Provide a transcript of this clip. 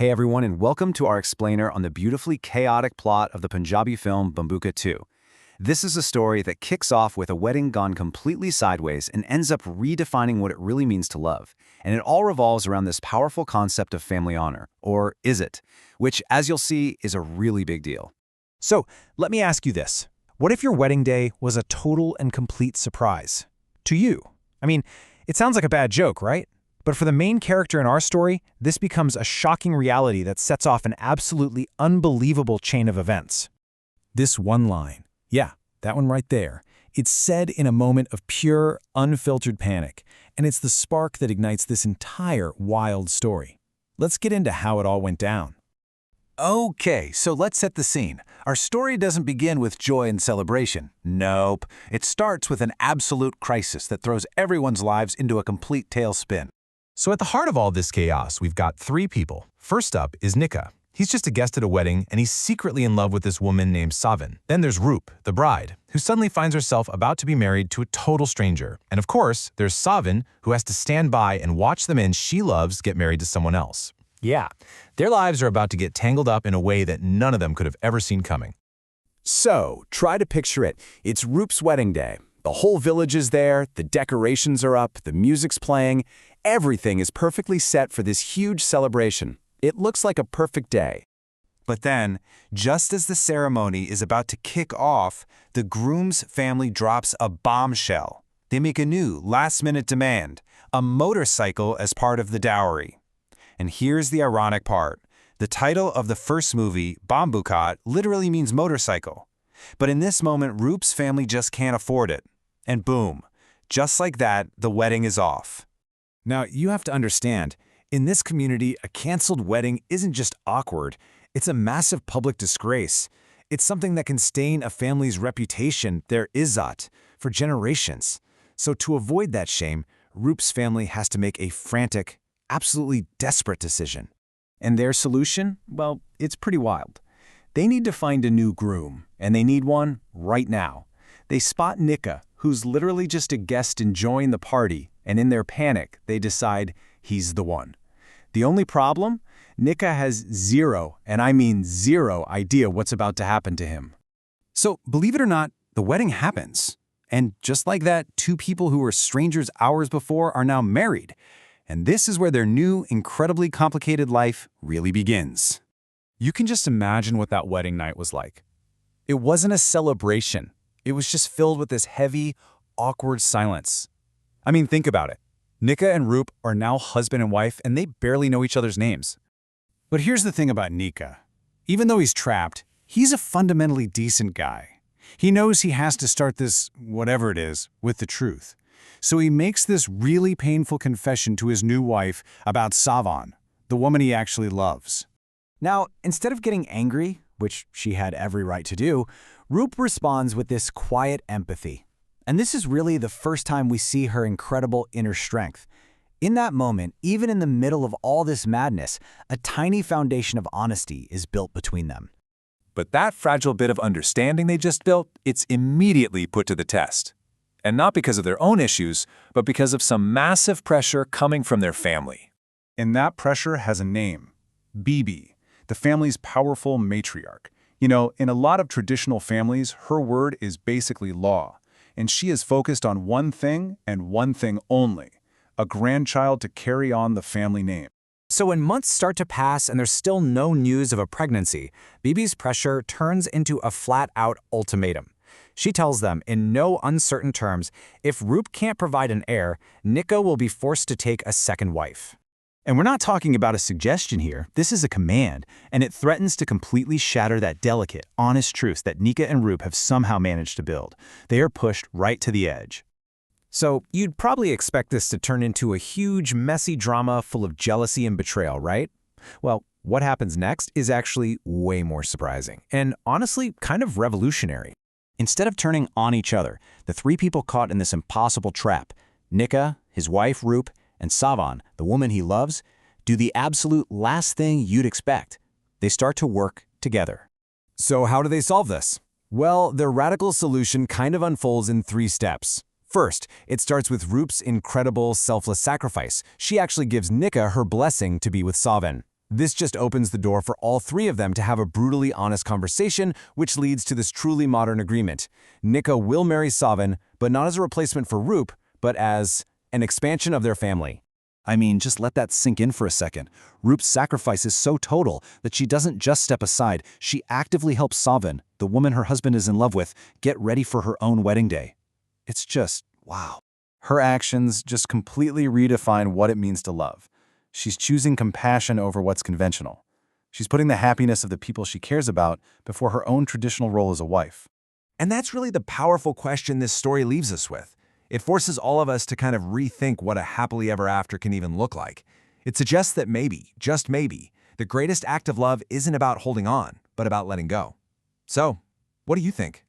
Hey everyone, and welcome to our explainer on the beautifully chaotic plot of the Punjabi film Bambukat 2. This is a story that kicks off with a wedding gone completely sideways and ends up redefining what it really means to love. And it all revolves around this powerful concept of family honor, or is it? Which, as you'll see, is a really big deal. So, let me ask you this. What if your wedding day was a total and complete surprise? To you. I mean, it sounds like a bad joke, right? But for the main character in our story, this becomes a shocking reality that sets off an absolutely unbelievable chain of events. This one line, yeah, that one right there, it's said in a moment of pure, unfiltered panic, and it's the spark that ignites this entire wild story. Let's get into how it all went down. Okay, so let's set the scene. Our story doesn't begin with joy and celebration. Nope. It starts with an absolute crisis that throws everyone's lives into a complete tailspin. So at the heart of all this chaos, we've got three people. First up is Nika. He's just a guest at a wedding, and he's secretly in love with this woman named Savin. Then there's Roop, the bride, who suddenly finds herself about to be married to a total stranger. And of course, there's Savin, who has to stand by and watch the man she loves get married to someone else. Yeah, their lives are about to get tangled up in a way that none of them could have ever seen coming. So, try to picture it. It's Roop's wedding day. The whole village is there, the decorations are up, the music's playing. Everything is perfectly set for this huge celebration. It looks like a perfect day. But then, just as the ceremony is about to kick off, the groom's family drops a bombshell. They make a new, last-minute demand, a motorcycle as part of the dowry. And here's the ironic part. The title of the first movie, Bambukat, literally means motorcycle. But in this moment, Roop's family just can't afford it. And boom, just like that, the wedding is off. Now, you have to understand, in this community, a canceled wedding isn't just awkward. It's a massive public disgrace. It's something that can stain a family's reputation, their izzat, for generations. So to avoid that shame, Roop's family has to make a frantic, absolutely desperate decision. And their solution? Well, it's pretty wild. They need to find a new groom, and they need one right now. They spot Nika, who's literally just a guest enjoying the party, and in their panic, they decide he's the one. The only problem? Nika has zero, and I mean zero, idea what's about to happen to him. So, believe it or not, the wedding happens. And just like that, two people who were strangers hours before are now married. And this is where their new, incredibly complicated life really begins. You can just imagine what that wedding night was like. It wasn't a celebration. It was just filled with this heavy, awkward silence. I mean, think about it. Nika and Roop are now husband and wife, and they barely know each other's names. But here's the thing about Nika. Even though he's trapped, he's a fundamentally decent guy. He knows he has to start this, whatever it is, with the truth. So he makes this really painful confession to his new wife about Savin, the woman he actually loves. Now, instead of getting angry, which she had every right to do, Roop responds with this quiet empathy. And this is really the first time we see her incredible inner strength. In that moment, even in the middle of all this madness, a tiny foundation of honesty is built between them. But that fragile bit of understanding they just built, it's immediately put to the test. And not because of their own issues, but because of some massive pressure coming from their family. And that pressure has a name. Bibi, the family's powerful matriarch. You know, in a lot of traditional families, her word is basically law. And she is focused on one thing and one thing only, a grandchild to carry on the family name. So when months start to pass and there's still no news of a pregnancy, Bibi's pressure turns into a flat-out ultimatum. She tells them, in no uncertain terms, if Roop can't provide an heir, Nika will be forced to take a second wife. And we're not talking about a suggestion here. This is a command, and it threatens to completely shatter that delicate, honest truth that Nika and Roop have somehow managed to build. They are pushed right to the edge. So you'd probably expect this to turn into a huge, messy drama full of jealousy and betrayal, right? Well, what happens next is actually way more surprising, and honestly, kind of revolutionary. Instead of turning on each other, the three people caught in this impossible trap, Nika, his wife Roop, and Savin, the woman he loves, do the absolute last thing you'd expect. They start to work together. So how do they solve this? Well, their radical solution kind of unfolds in 3 steps. First, it starts with Roop's incredible selfless sacrifice. She actually gives Nika her blessing to be with Savin. This just opens the door for all three of them to have a brutally honest conversation, which leads to this truly modern agreement. Nika will marry Savin, but not as a replacement for Roop, but as an expansion of their family. I mean, just let that sink in for a second. Roop's sacrifice is so total that she doesn't just step aside, she actively helps Savin, the woman her husband is in love with, get ready for her own wedding day. It's just, wow. Her actions just completely redefine what it means to love. She's choosing compassion over what's conventional. She's putting the happiness of the people she cares about before her own traditional role as a wife. And that's really the powerful question this story leaves us with. It forces all of us to kind of rethink what a happily ever after can even look like. It suggests that maybe, just maybe, the greatest act of love isn't about holding on, but about letting go. So, what do you think?